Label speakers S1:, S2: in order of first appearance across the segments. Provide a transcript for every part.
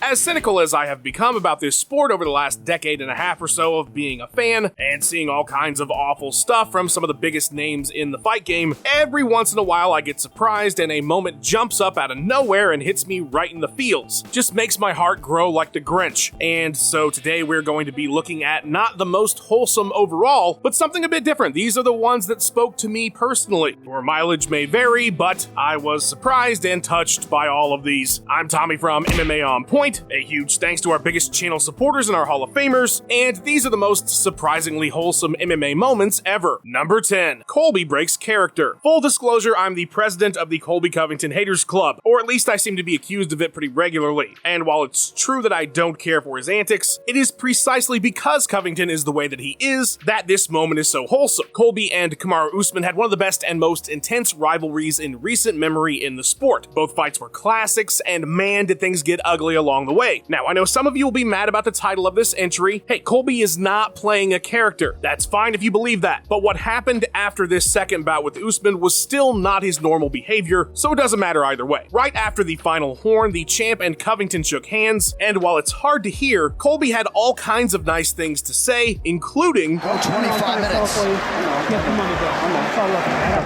S1: As cynical as I have become about this sport over the last decade and a half or so of being a fan and seeing all kinds of awful stuff from some of the biggest names in the fight game, every once in a while I get surprised and a moment jumps up out of nowhere and hits me right in the feels. Just makes my heart grow like the Grinch. And so today we're going to be looking at not the most wholesome overall, but something a bit different. These are the ones that spoke to me personally. Your mileage may vary, but I was surprised and touched by all of these. I'm Tommy from MMA On Point. A huge thanks to our biggest channel supporters and our Hall of Famers, and these are the most surprisingly wholesome MMA moments ever. Number 10. Colby breaks character. Full disclosure, I'm the president of the Colby Covington Haters Club, or at least I seem to be accused of it pretty regularly. And while it's true that I don't care for his antics, it is precisely because Covington is the way that he is that this moment is so wholesome. Colby and Kamaru Usman had one of the best and most intense rivalries in recent memory in the sport. Both fights were classics, and man, did things get ugly along the way. Now, I know some of you will be mad about the title of this entry. Hey, Colby is not playing a character. That's fine if you believe that. But what happened after this second bout with Usman was still not his normal behavior, so it doesn't matter either way. Right after the final horn, the champ and Covington shook hands, and while it's hard to hear, Colby had all kinds of nice things to say, including,
S2: "Go 25 minutes.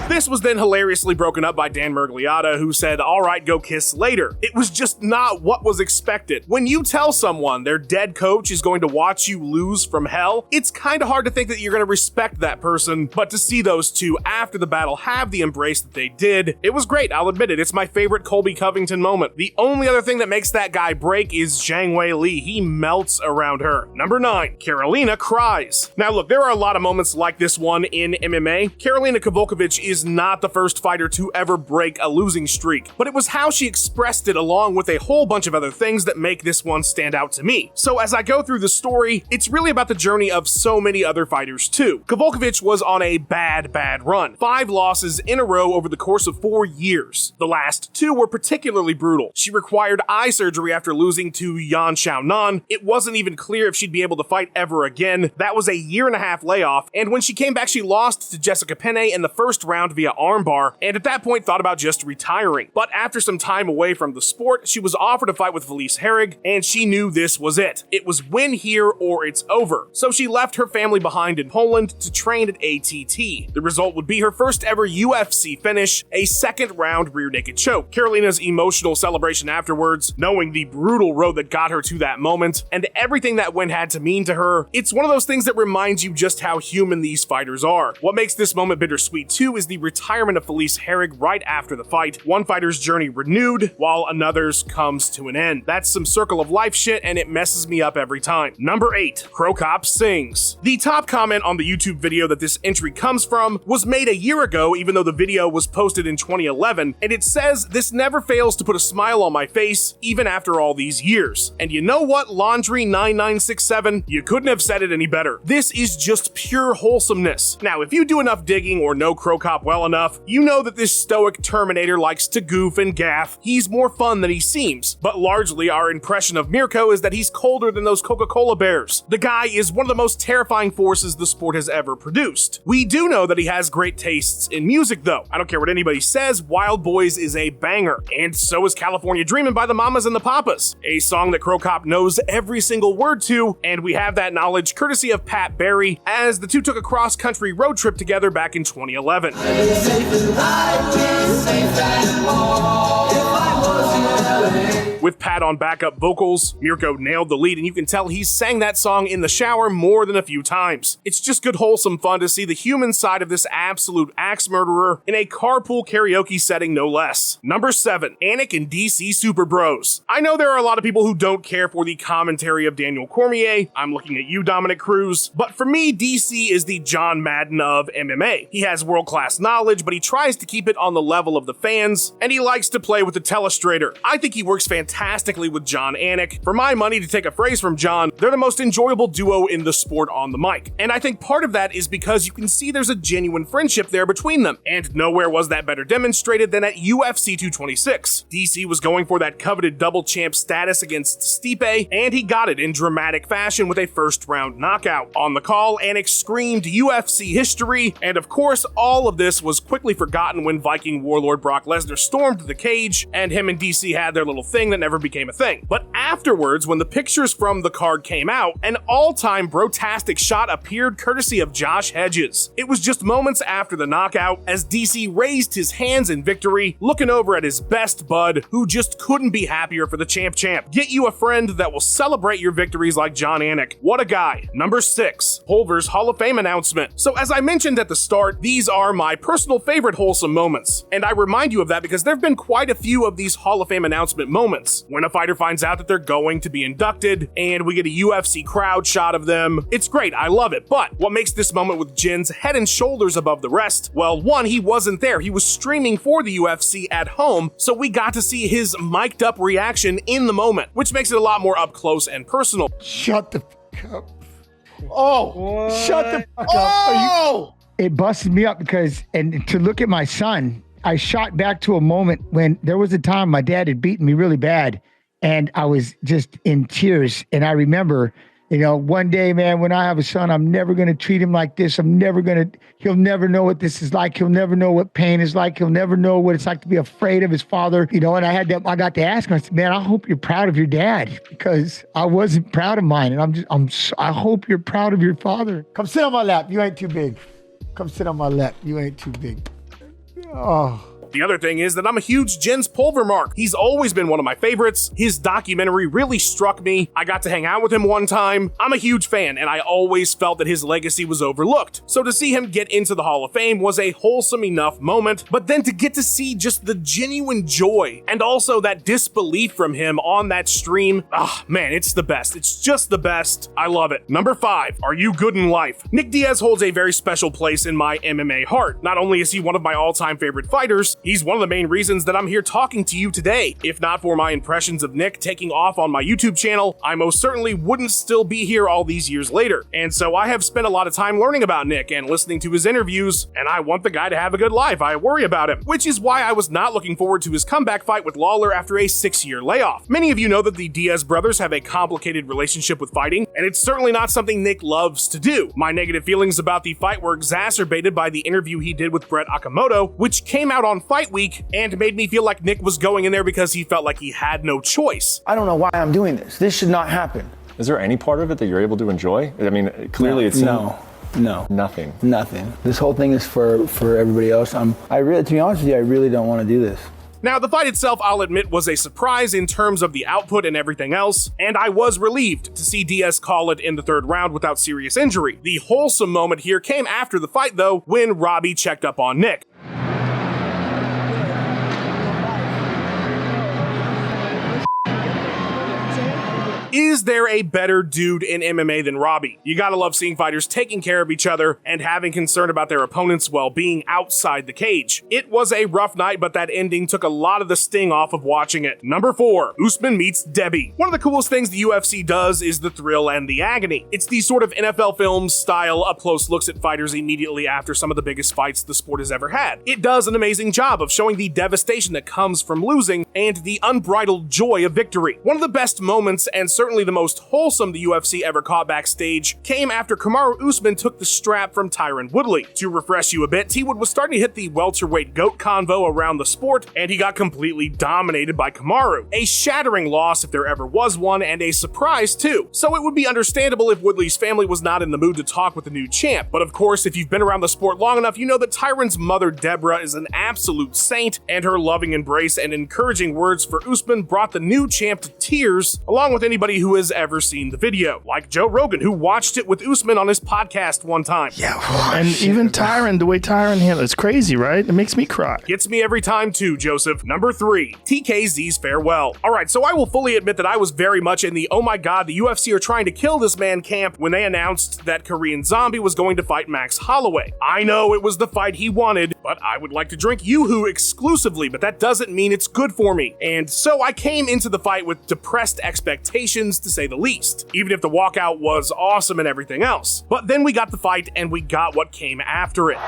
S1: This was then hilariously broken up by Dan Mergliotta, who said, "Alright, go kiss later." It was just not what was expected. When you tell someone their dead coach is going to watch you lose from hell, it's kind of hard to think that you're going to respect that person, but to see those two after the battle have the embrace that they did, it was great, I'll admit it. It's my favorite Colby Covington moment. The only other thing that makes that guy break is Zhang Weili. He melts around her. Number 9. Karolina cries. Now look, there are a lot of moments like this one in MMA. Karolina Kowalkiewicz is not the first fighter to ever break a losing streak, but it was how she expressed it along with a whole bunch of other things that make this one stand out to me. So as I go through the story, it's really about the journey of so many other fighters too. Kowalkiewicz was on a bad run. 5 losses in a row over the course of 4 years. The last 2 were particularly brutal. She required eye surgery after losing to Yan Xiaonan. It wasn't even clear if she'd be able to fight ever again. That was a 1.5-year layoff, and when she came back, she lost to Jessica Penne in the first round via armbar, and at that point thought about just retiring. But after some time away from the sport, she was offered a fight with Felice Herrig, and she knew this was it. It was win here or it's over. So she left her family behind in Poland to train at ATT. The result would be her first ever UFC finish, a second-round rear naked choke. Karolina's emotional celebration afterwards, knowing the brutal road that got her to that moment, and everything that win had to mean to her, it's one of those things that reminds you just how human these fighters are. What makes this moment bittersweet too is the retirement of Felice Herrig right after the fight. One fighter's journey renewed, while another's comes to an end. That's some circle of life shit, and it messes me up every time. Number 8. Krokop sings. The top comment on the YouTube video that this entry comes from was made a year ago, even though the video was posted in 2011, and it says, "This never fails to put a smile on my face, even after all these years." And you know what, Laundry9967? You couldn't have said it any better. This is just pure wholesomeness. Now, if you do enough digging or know Krokop well enough, you know that this stoic Terminator likes to goof and gaff. He's more fun than he seems, but largely our impression of Mirko is that he's colder than those Coca-Cola bears. The guy is one of the most terrifying forces the sport has ever produced. We do know that he has great tastes in music though. I don't care what anybody says, Wild Boys is a banger, and so is California Dreamin' by the Mamas and the Papas, a song that Krokop knows every single word to, and we have that knowledge courtesy of Pat Barry, as the two took a cross-country road trip together back in 2011. With Pat on backup vocals, Mirko nailed the lead, and you can tell he sang that song in the shower more than a few times. It's just good wholesome fun to see the human side of this absolute axe murderer in a carpool karaoke setting no less. Number 7. Anik and DC Super Bros. I know there are a lot of people who don't care for the commentary of Daniel Cormier. I'm looking at you, Dominic Cruz. But for me, DC is the John Madden of MMA. He has world-class knowledge, but he tries to keep it on the level of the fans, and he likes to play with the telestrator. I think he works fantastically with John Anik. For my money, to take a phrase from John, they're the most enjoyable duo in the sport on the mic. And I think part of that is because you can see there's a genuine friendship there between them. And nowhere was that better demonstrated than at UFC 226. DC was going for that coveted double champ status against Stipe, and he got it in dramatic fashion with a first-round knockout. On the call, Anik screamed UFC history, and of course, all of this was quickly forgotten when Viking warlord Brock Lesnar stormed the cage, and him and DC had their little thing that never became a thing. But Afterwards, when the pictures from the card came out, an all-time brotastic shot appeared courtesy of Josh Hedges. It was just moments after the knockout as DC raised his hands in victory, looking over at his best bud, who just couldn't be happier for the champ. Get you a friend that will celebrate your victories like John Anik. What a guy. Number 6, Pulver's Hall of Fame announcement. So as I mentioned at the start, these are my personal favorite Wholesome moments. And I remind you of that because there have been quite a few of these Hall of Fame announcement moments. When a fighter finds out that they're going to be inducted, and we get a UFC crowd shot of them. It's great, I love it. But what makes this moment with Jin's head and shoulders above the rest? Well, one, he wasn't there. He was streaming for the UFC at home, so we got to see his mic'd up reaction in the moment, which makes it a lot more up close and personal.
S2: Shut the fuck up. Oh, what? Shut the fuck up. Oh! It busted me up because, and to look at my son, I shot back to a moment when there was a time my dad had beaten me really bad and I was just in tears. And I remember, one day, man, when I have a son, I'm never going to treat him like this. He'll never know what this is like. He'll never know what pain is like. He'll never know what it's like to be afraid of his father, and I got to ask him, I said, man, I hope you're proud of your dad because I wasn't proud of mine. And I hope you're proud of your father. Come sit on my lap. You ain't too big. Come sit on my lap. You ain't too big. Oh.
S1: The other thing is that I'm a huge Jens Pulver mark. He's always been one of my favorites. His documentary really struck me. I got to hang out with him one time. I'm a huge fan, and I always felt that his legacy was overlooked. So to see him get into the Hall of Fame was a wholesome enough moment, but then to get to see just the genuine joy and also that disbelief from him on that stream, man, it's the best. It's just the best. I love it. Number 5, are you good in life? Nick Diaz holds a very special place in my MMA heart. Not only is he one of my all-time favorite fighters, he's one of the main reasons that I'm here talking to you today. If not for my impressions of Nick taking off on my YouTube channel, I most certainly wouldn't still be here all these years later. And so I have spent a lot of time learning about Nick and listening to his interviews, and I want the guy to have a good life. I worry about him, which is why I was not looking forward to his comeback fight with Lawler after a 6-year layoff. Many of you know that the Diaz brothers have a complicated relationship with fighting, and it's certainly not something Nick loves to do. My negative feelings about the fight were exacerbated by the interview he did with Brett Okamoto, which came out on Fight Week and made me feel like Nick was going in there because he felt like he had no choice.
S3: I don't know why I'm doing this. This should not happen.
S4: Is there any part of it that you're able to enjoy? I mean, clearly it's
S3: no.
S4: Nothing.
S3: This whole thing is for everybody else. To be honest with you, I really don't want to do this.
S1: Now, the fight itself, I'll admit, was a surprise in terms of the output and everything else, and I was relieved to see Diaz call it in the 3rd round without serious injury. The wholesome moment here came after the fight, though, when Robbie checked up on Nick. Is there a better dude in MMA than Robbie? You gotta love seeing fighters taking care of each other and having concern about their opponent's well-being outside the cage. It was a rough night, but that ending took a lot of the sting off of watching it. Number 4, Usman meets Debbie. One of the coolest things the UFC does is the thrill and the agony. It's the sort of NFL film style up-close looks at fighters immediately after some of the biggest fights the sport has ever had. It does an amazing job of showing the devastation that comes from losing and the unbridled joy of victory. One of the best moments, and certainly the most wholesome the UFC ever caught backstage, came after Kamaru Usman took the strap from Tyron Woodley. To refresh you a bit, T-Wood was starting to hit the welterweight GOAT convo around the sport, and he got completely dominated by Kamaru. A shattering loss if there ever was one, and a surprise too. So it would be understandable if Woodley's family was not in the mood to talk with the new champ. But of course, if you've been around the sport long enough, you know that Tyron's mother, Deborah, is an absolute saint, and her loving embrace and encouraging words for Usman brought the new champ to tears, along with anybody who has ever seen the video, like Joe Rogan, who watched it with Usman on his podcast one time.
S5: Yeah, and even Tyron, the way Tyron handled it's crazy, right? It makes me cry.
S1: Gets me every time too, Joseph. Number 3, TKZ's farewell. Alright, so I will fully admit that I was very much in the oh my god, the UFC are trying to kill this man camp when they announced that Korean Zombie was going to fight Max Holloway. I know it was the fight he wanted, but I would like to drink Yoo-Hoo exclusively, but that doesn't mean it's good for me. And so I came into the fight with depressed expectations, to say the least, even if the walkout was awesome and everything else. But then we got the fight and we got what came after it.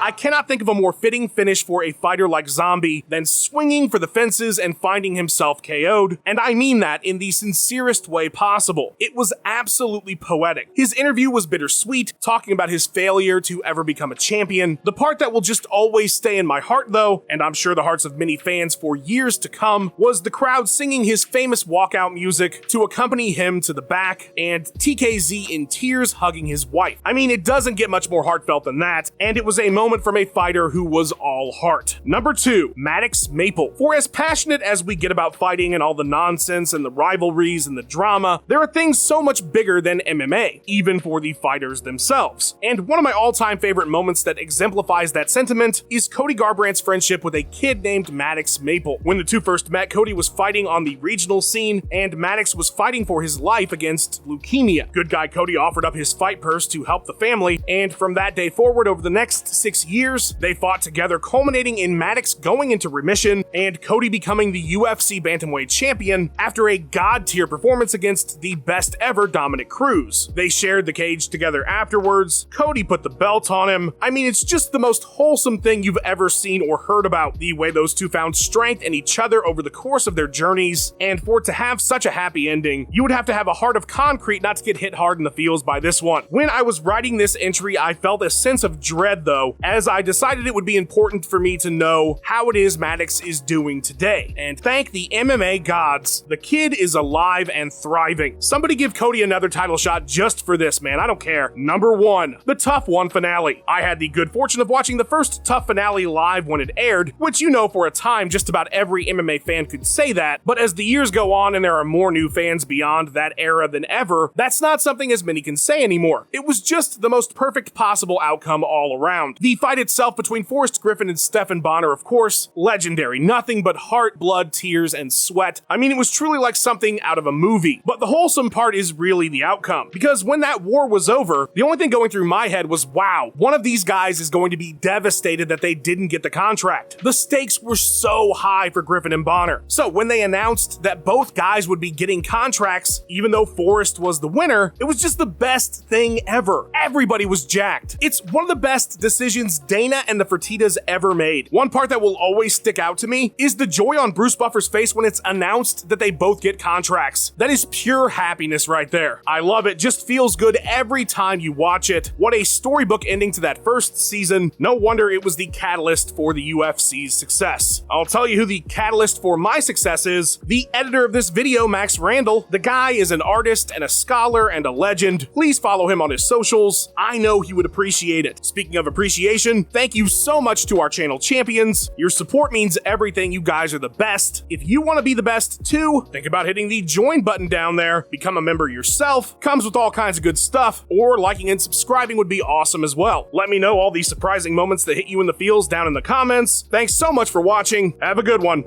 S1: I I cannot think of a more fitting finish for a fighter like Zombie than swinging for the fences and finding himself KO'd, and I mean that in the sincerest way possible. It was absolutely poetic. His interview was bittersweet, talking about his failure to ever become a champion. The part that will just always stay in my heart though, and I'm sure the hearts of many fans for years to come, was the crowd singing his famous walkout music to accompany him to the back, and TKZ in tears hugging his wife. I mean, it doesn't get much more heartfelt than that, and it was a moment from a fighter who was all heart. Number 2, Maddox Maple. For as passionate as we get about fighting and all the nonsense and the rivalries and the drama, there are things so much bigger than MMA, even for the fighters themselves. And one of my all-time favorite moments that exemplifies that sentiment is Cody Garbrandt's friendship with a kid named Maddox Maple. When the two first met, Cody was fighting on the regional scene, and Maddox was fighting for his life against leukemia. Good guy Cody offered up his fight purse to help the family, and from that day forward, over the next 6 years, they fought together, culminating in Maddox going into remission and Cody becoming the UFC Bantamweight champion after a god-tier performance against the best ever Dominic Cruz. They shared the cage together afterwards. Cody put the belt on him. I mean, it's just the most wholesome thing you've ever seen or heard about, the way those two found strength in each other over the course of their journeys, and for it to have such a happy ending, you would have to have a heart of concrete not to get hit hard in the feels by this one. When I was writing this entry, I felt a sense of dread though, as I decided it would be important for me to know how it is Maddox is doing today. And thank the MMA gods, the kid is alive and thriving. Somebody give Cody another title shot just for this, man. I don't care. Number 1, the Tough One finale. I had the good fortune of watching the first Tough finale live when it aired, which for a time just about every MMA fan could say that, but as the years go on and there are more new fans beyond that era than ever, that's not something as many can say anymore. It was just the most perfect possible outcome all around. The fight itself between Forrest Griffin and Stephan Bonnar, of course, legendary. Nothing but heart, blood, tears, and sweat. I mean, it was truly like something out of a movie. But the wholesome part is really the outcome. Because when that war was over, the only thing going through my head was, wow, one of these guys is going to be devastated that they didn't get the contract. The stakes were so high for Griffin and Bonnar. So when they announced that both guys would be getting contracts, even though Forrest was the winner, it was just the best thing ever. Everybody was jacked. It's one of the best decisions Dana and the Fertittas ever made. One part that will always stick out to me is the joy on Bruce Buffer's face when it's announced that they both get contracts. That is pure happiness right there. I love it. Just feels good every time you watch it. What a storybook ending to that first season. No wonder it was the catalyst for the UFC's success. I'll tell you who the catalyst for my success is. The editor of this video, Max Randall. The guy is an artist and a scholar and a legend. Please follow him on his socials. I know he would appreciate it. Speaking of appreciation, thank you so much to our channel champions. Your support means everything. You guys are the best. If you want to be the best too, think about hitting the join button down there. Become a member yourself. Comes with all kinds of good stuff. Or liking and subscribing would be awesome as well. Let me know all these surprising moments that hit you in the feels down in the comments. Thanks so much for watching. Have a good one.